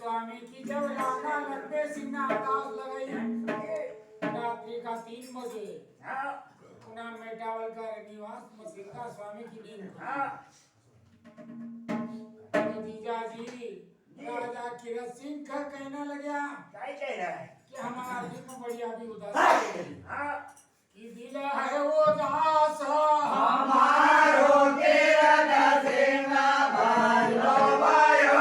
स्वामी की जब लाना लगते सिन्हा दास लगाई रात्रि का 3 बजे पुनः मेटावल का निवास मसिका स्वामी की नींद जीजा जी राजा किरत सिंह का कहना लगा कि हमारा दिल बढ़िया भी उदास कि दिल है वो दास हमारो किरत सिंह भालो भयो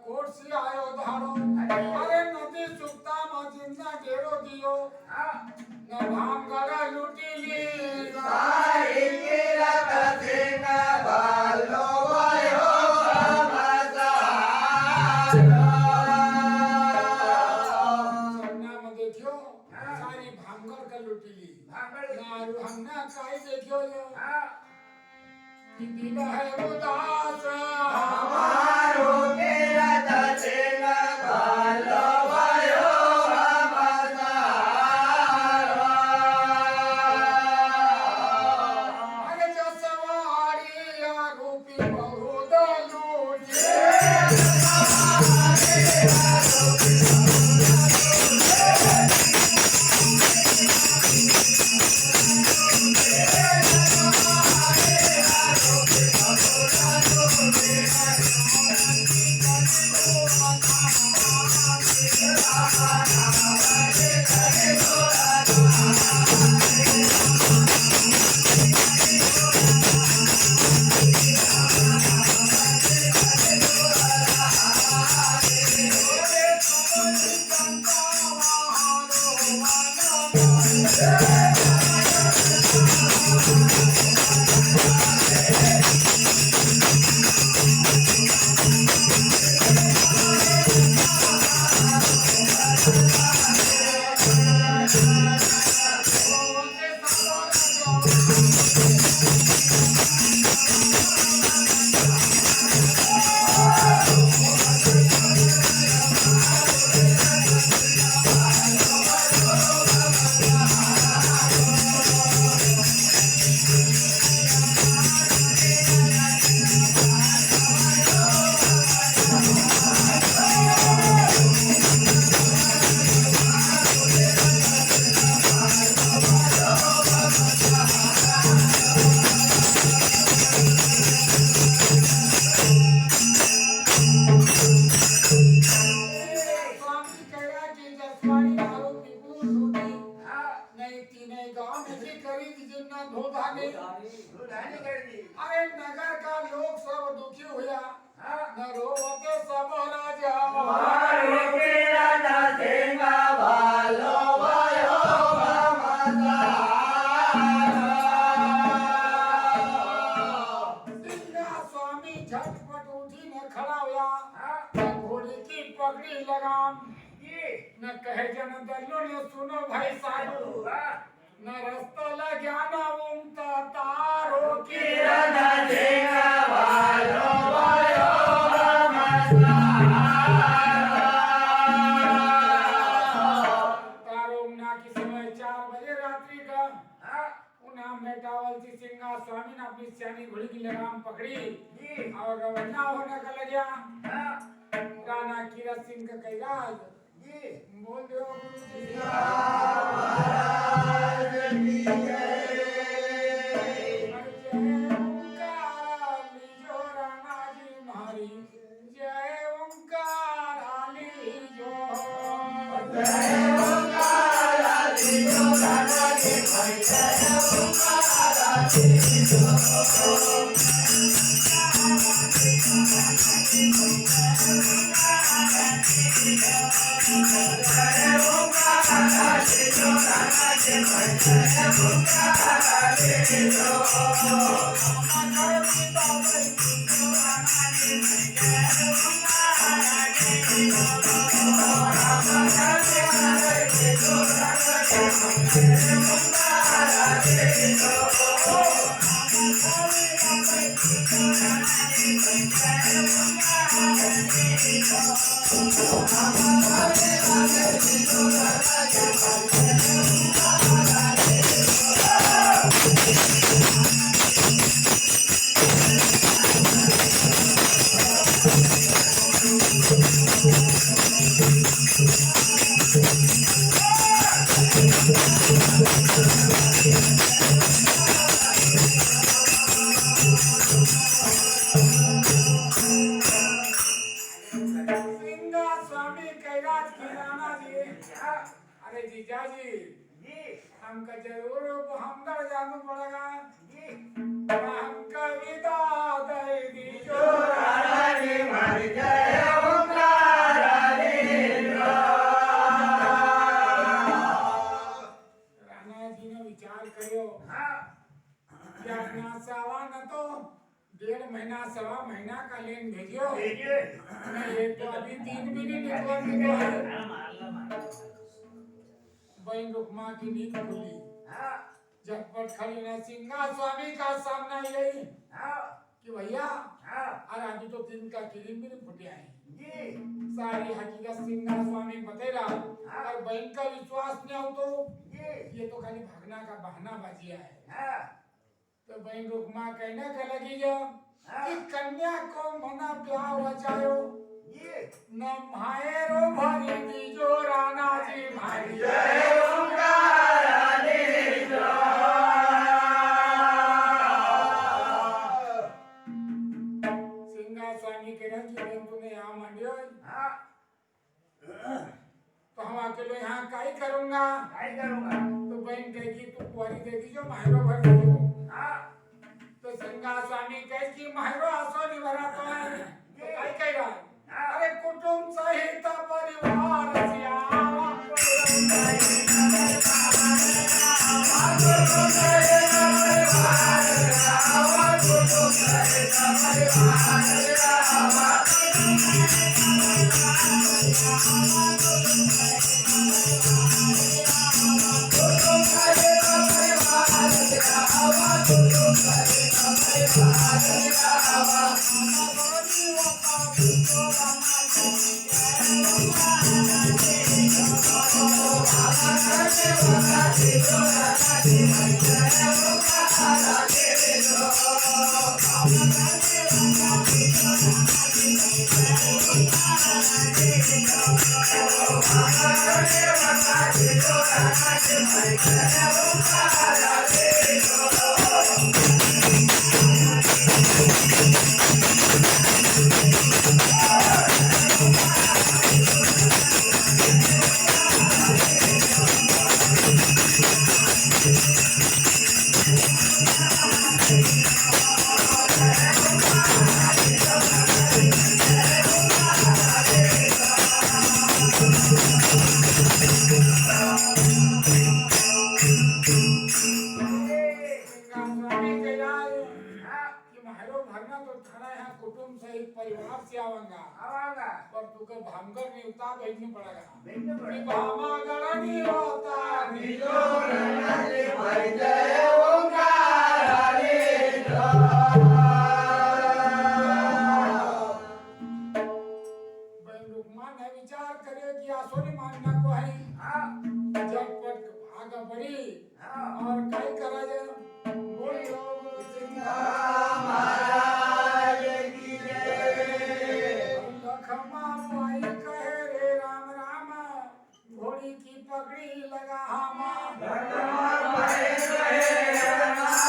कोट से आयो धारो अरे नदी सुक्ता मजिंदा डेरो दियो न भांगड़ा लूटी ली सारी किरत सिंह भालो भयो सपना में देखियो सारी भांगड़ का लूटी ली नारू हमने काई देखियो यो कि दिल है उदास हमारो किरत सिंह भालो भयो अरे जो सवारी या रूपी बहुत लूटी ऐसी करी कि जिन्ना धोधानी दुधानी कर दी अरे नगर का लोग सब दुखी हुआ न रोवते सब राजा मारो के राजा सिंह भालो भयो सिंगा स्वामी झटपट उठी न खड़ा हुआ न घोड़ी की पगड़ी लगाम न कहे जन दल्लो ने सुनो भाई साधु न रास्ता लग्या न उमता तारो की राजा सिंह भालो भयो तारो उमना की समय 4 बजे रात्रि का उन्हा मेटावल सी सिंगा स्वामी ने अपनी सियानी घोड़ी की लगाम पकड़ी और रवाना होने का लग्या गाना कीरत सिंह का कैलाश बोल दो गुरु जी जय ओंकार लीजो सिंगा स्वामी कैलाश की राणा जी अरे जीजा जी हमका जरूर हमदर जानू पड़ेगा हम कविता दे दीजो राणा जी ने विचार करो कि अपना सावा न तो 1.5 महीना 1.25 महीना का लेन भेजियो नहीं ये तो अभी 3 महीने निकल चुके हैं बहन रुकमा की नींद खुली झटपट खड़ी ने सिंगा स्वामी का सामना यही कि भैया अरे अभी तो 3 का किरीम भी नहीं फुटे हैं सारी हकीकत सिंगा स्वामी बतेरा और बहन का विश्वास नहीं हो तो ये तो खाली भागना का बहाना बाजिया है तो बहन रुकमा कहने का लगी जो कि कन्या को मना प्यार बचायो न भाईरो भरी दीजो राणा जी भाई सिंगा स्वामी के रंग की बहन तूने यहाँ मांडियो तो हम अकेले यहाँ काई करूंगा तो बहन कहेगी तू कुंवारी दे दीजो भाईरो भर दीजो तो सिंगा स्वामी कहे कि मायरो आसो नहीं भरा तो है तो काय कहेगा अरे कुटुंब सहित परिवार सियावा स्वामी कहिलाए कि मारो भरना तो थाना यहाँ कुटुंब सहित परिवार से आवांगा पर तुके भामगर नहीं उतार बैठने पड़ेगा कि भामा गणनी होता नीलो रणनी भई जय ओंकार रे बहन रुकमान है विचार करे कि आसोनी मानना को है झटपट आगे बढ़ी और काय करा जाए बोलो महाराज की जय लखमा पाई कहे रे राम राम घोड़ी की पगड़ी लगा हामा धर्म भय जय राम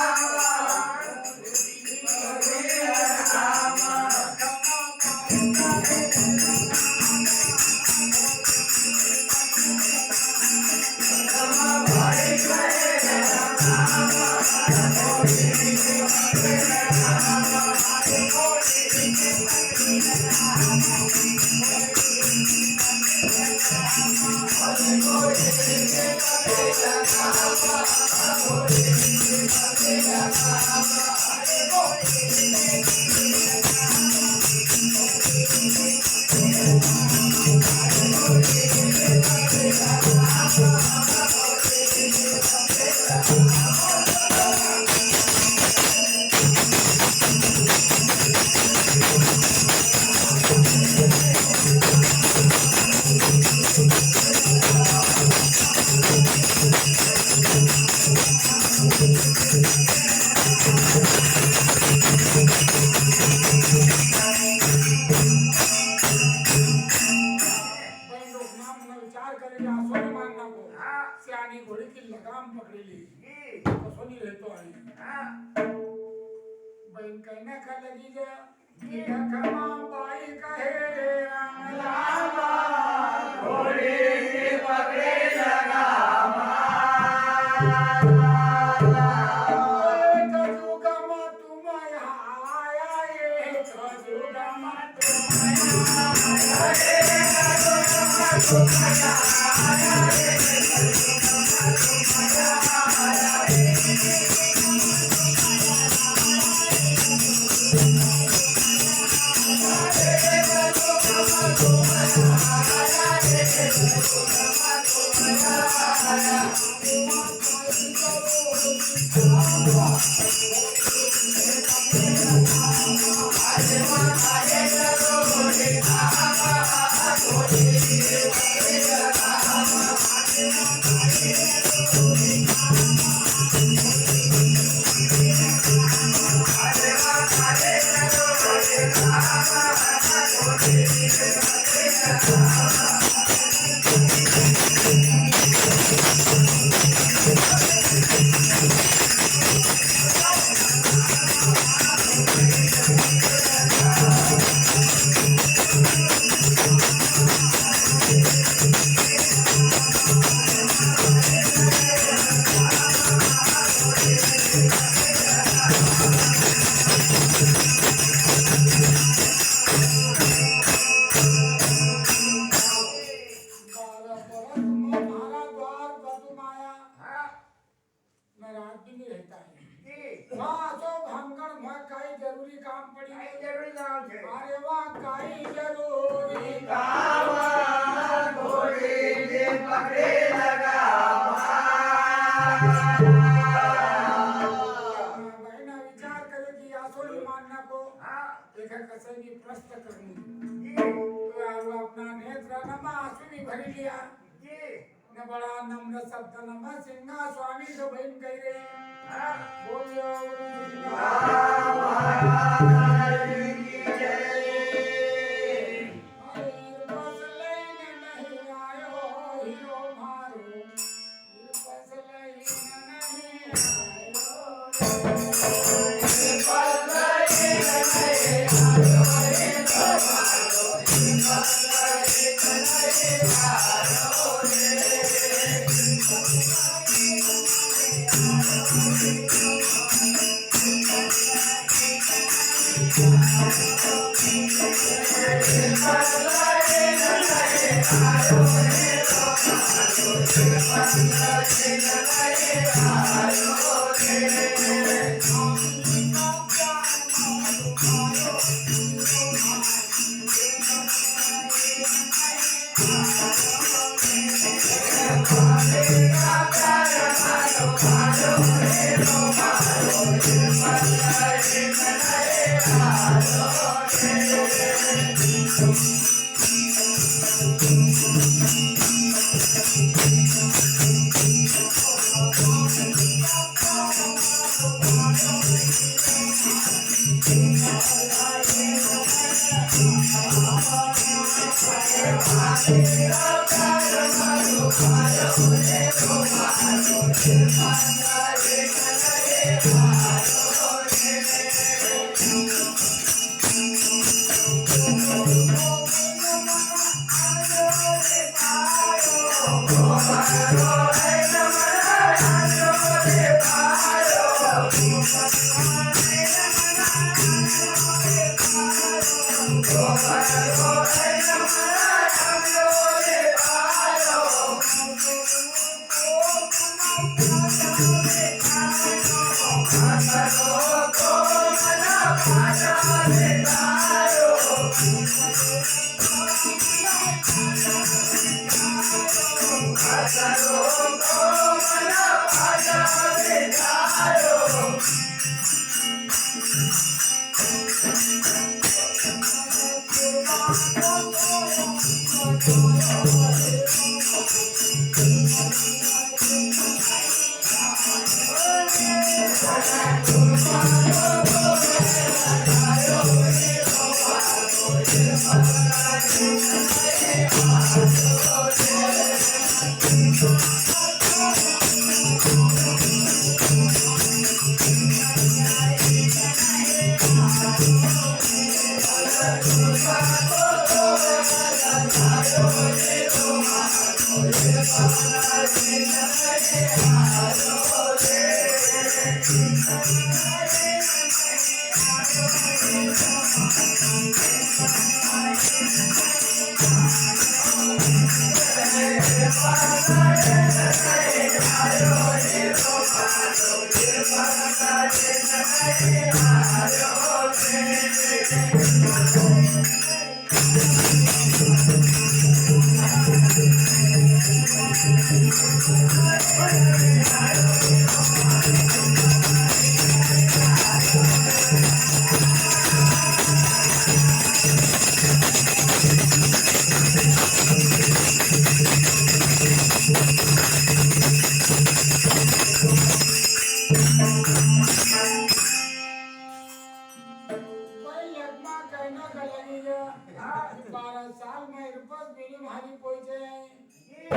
सियानी घोड़ी की लगाम पकड़ी ली तो सोनी रहतो आई बहन कहने का लगी जा कि लखमा बाई कहे रे राम राम घोड़ी की पगड़ी लगामा खजुगमा तुम आया ये खजुगमा तुम बड़ा नम्र शब्द नमा सिंगा स्वामी तो बहन कह रहे बोलियो महाराज की जय Thank you. भाई लगमा कहना गलनी है 12 साल में रुपस मेरी भारी पहुंचे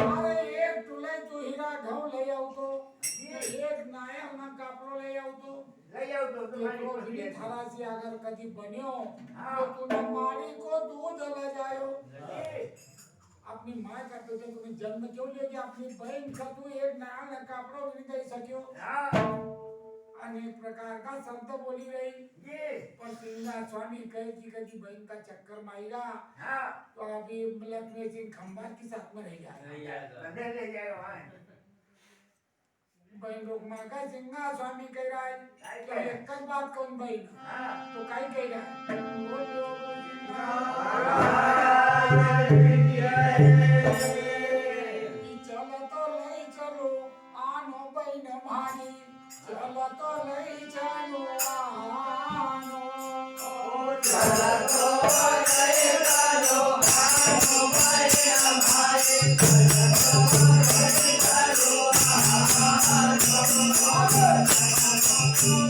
अरे एक तुले तू हीरा घाव ले आओ तो एक नाया ना कापड़ो ले आओ तो तुम्हारी थारा से अगर कभी बनियो तो तुम्हें मारी को दूध ले जायो अपनी माँ का तो तुम्हें जन्म क्यों लेके अपनी बहन का तू एक नया ना कापड़ो भी नहीं सकियो अनेक प्रकार का शब्द बोली रही पर श्रीनाथ स्वामी कहे कि कभी बहन का चक्कर मारेगा तो अभी लक्ष्मी सिंह खंबा के साथ में रह जाएगा बहन रुकमा का सिंहा स्वामी कह रहा है तो एक कल बात कौन बहन तो काई कह रहा है चलो तो ले चलो आनो बहन भारी चलो तो ले चलो आनो चलो तो ले चलो आनो बहन भारी चलो तो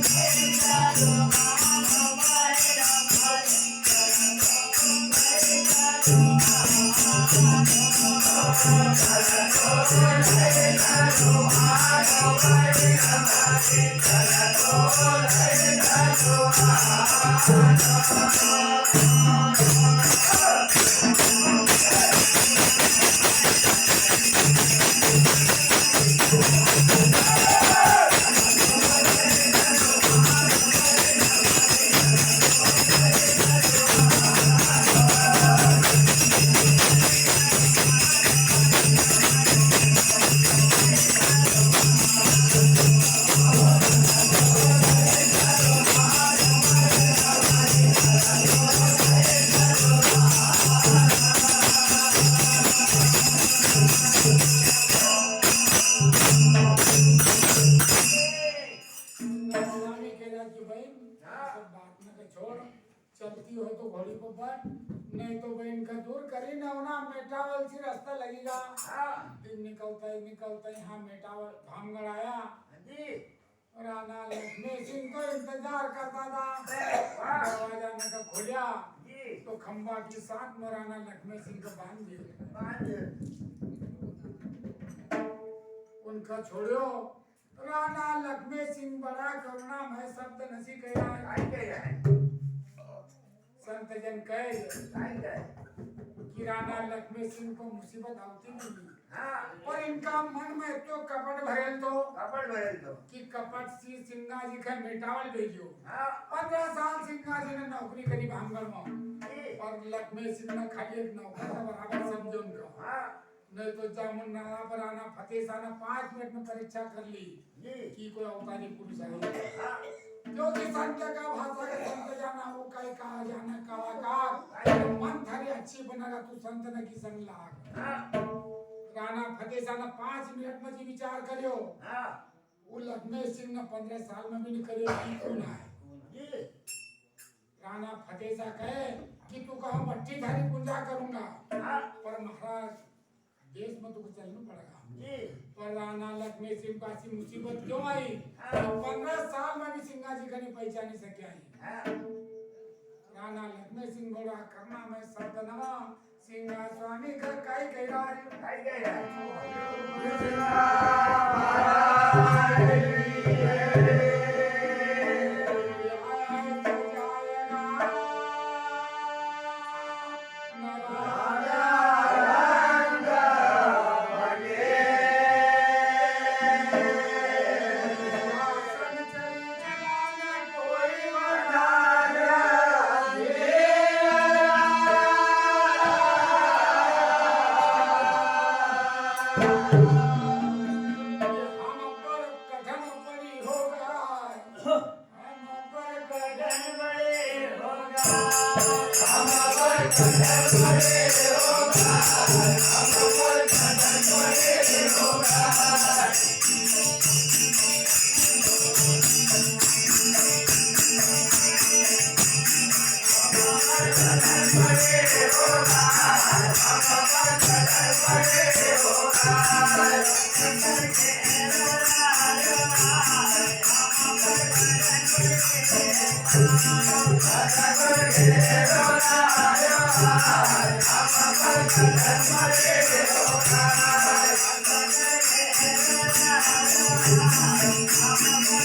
ले चलो सब बात न के छोड़, चलती हो तो घोड़ी पर बैठ, नहीं तो बहन का दूर करी ना होना मेटावल से रास्ता लगेगा। दिन निकलता ही हाँ मेटावल भामगढ़ आया राणा लक्ष्मी सिंह को इंतजार करता था। दरवाजा न का खोलिया तो खंबा के साथ में राणा लक्ष्मी सिंह को बांध दिए। उनका छोड़ो राणा लक्ष्मी सिंह बड़ा करुणामय शब्द नसी कह संत जन कहे कि राणा लक्ष्मी सिंह को मुसीबत आती नहीं और इनका मन में तो कपट भरेल तो कि कपट सी सिंगा जी का मेटावल भेजो। 15 साल सिंगा जी ने नौकरी करी भामगढ़ में और लक्ष्मी सिंह ने खाली एक नौकर का बराबर समझो उनको। नहीं तो जामुन नाला पर आना फतेह साना 5 मिनट में परीक्षा कर ली कि कोई अवतारी पुरुष है जो कि संत का भाषा का संत जाना वो कई कहा जाना कलाकार मन थारी अच्छी बनेगा तू संत न की संग लाग। राणा फतेह साना 5 मिनट में जी विचार करियो वो लक्ष्मी सिंह ने 15 साल में भी नहीं करियो कि कौन है। राणा फतेह सा कहे कि तू कहो मट्टी धारी पूजा करूंगा पर महाराज देश में तुमको चलना पड़ेगा। पर राणा लक्ष्मी सिंह को ऐसी मुसीबत क्यों आई? 15 साल में भी सिंगा जी कहीं पहचान सके आई। राणा लक्ष्मी सिंह बड़ा करना में शब्द नवा सिंगा स्वामी का काई कह Hare